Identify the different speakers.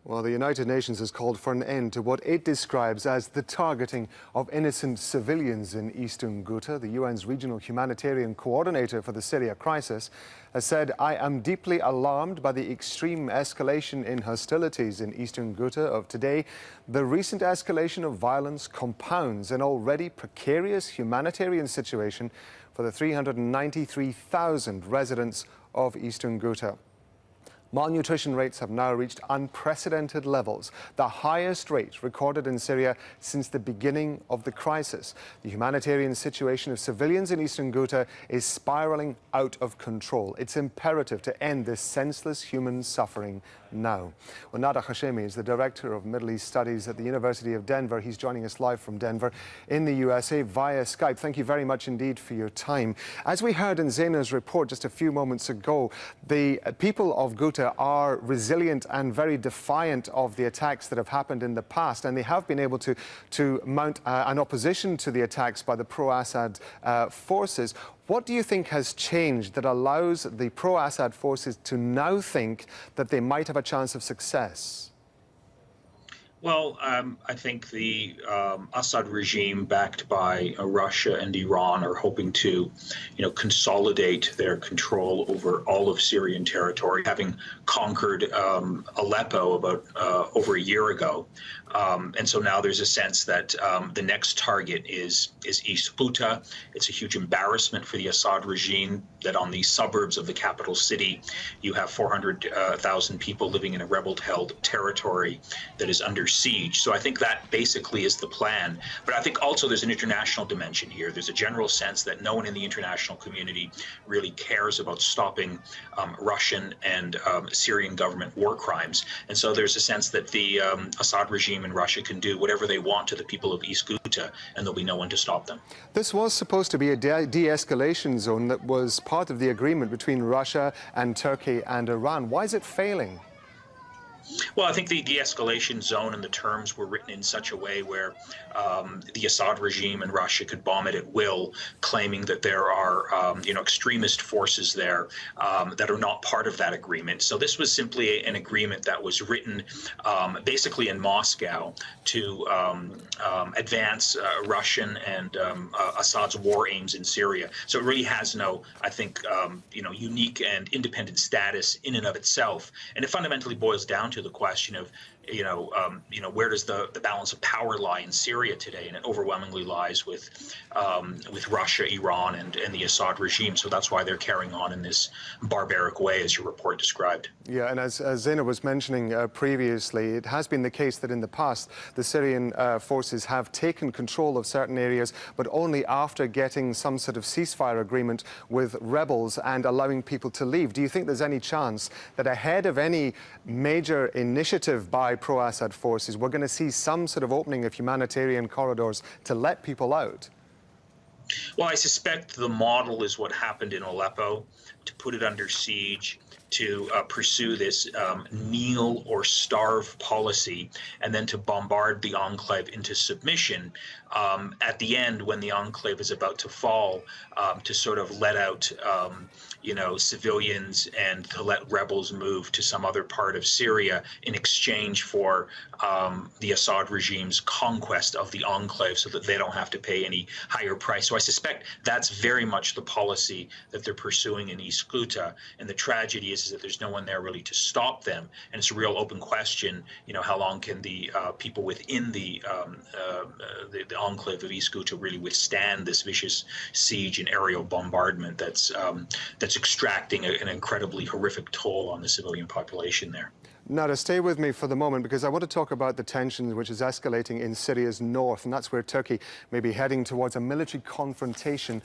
Speaker 1: Well, the United Nations has called for an end to what it describes as the targeting of innocent civilians in Eastern Ghouta. The UN's regional humanitarian coordinator for the Syria crisis has said, "I am deeply alarmed by the extreme escalation in hostilities in Eastern Ghouta of today. The recent escalation of violence compounds an already precarious humanitarian situation for the 393,000 residents of Eastern Ghouta." Malnutrition rates have now reached unprecedented levels, the highest rate recorded in Syria since the beginning of the crisis. The humanitarian situation of civilians in Eastern Ghouta is spiraling out of control. It's imperative to end this senseless human suffering now. Well, Nader Hashemi is the Director of Middle East Studies at the University of Denver. He's joining us live from Denver in the USA via Skype. Thank you very much indeed for your time. As we heard in Zaina's report just a few moments ago, the people of Ghouta are resilient and very defiant of the attacks that have happened in the past, and they have been able to mount an opposition to the attacks by the pro-Assad forces. What do you think has changed that allows the pro-Assad forces to now think that they might have a chance of success?
Speaker 2: Well, I think the Assad regime, backed by Russia and Iran, are hoping to, consolidate their control over all of Syrian territory, having conquered Aleppo about over a year ago. And so now there's a sense that the next target is East Ghouta. It's a huge embarrassment for the Assad regime that on the suburbs of the capital city, you have 400,000 people living in a rebel-held territory that is under siege. So I think that basically is the plan. But I think also there's an international dimension here. There's a general sense that no one in the international community really cares about stopping Russian and Syrian government war crimes. And so there's a sense that the Assad regime in Russia can do whatever they want to the people of East Ghouta, and there'll be no one to stop them.
Speaker 1: This was supposed to be a de-escalation zone that was part of the agreement between Russia and Turkey and Iran. Why is it failing?
Speaker 2: Well, I think the de-escalation zone and the terms were written in such a way where the Assad regime and Russia could bomb it at will, claiming that there are, extremist forces there that are not part of that agreement. So this was simply an agreement that was written basically in Moscow to advance Russian and Assad's war aims in Syria. So it really has no, I think, unique and independent status in and of itself. And it fundamentally boils down to the question of, where does the balance of power lie in Syria today? And it overwhelmingly lies with Russia, Iran, and the Assad regime. So that's why they're carrying on in this barbaric way, as your report described.
Speaker 1: Yeah, and as Zaina was mentioning previously, it has been the case that in the past, the Syrian forces have taken control of certain areas, but only after getting some sort of ceasefire agreement with rebels and allowing people to leave. Do you think there's any chance that ahead of any major initiative by pro-Assad forces, we're going to see some sort of opening of humanitarian corridors to let people out?
Speaker 2: Well, I suspect the model is what happened in Aleppo, to put it under siege, to pursue this kneel or starve policy, and then to bombard the enclave into submission at the end, when the enclave is about to fall, to sort of let out civilians and to let rebels move to some other part of Syria in exchange for the Assad regime's conquest of the enclave, so that they don't have to pay any higher price. So I suspect that's very much the policy that they're pursuing in East Ghouta. And the tragedy is that there's no one there really to stop them. And it's a real open question, how long can the people within the enclave of East Ghouta really withstand this vicious siege and aerial bombardment that's extracting an incredibly horrific toll on the civilian population there.
Speaker 1: Now, to stay with me for the moment, because I want to talk about the tensions which is escalating in Syria's north, and that's where Turkey may be heading towards a military confrontation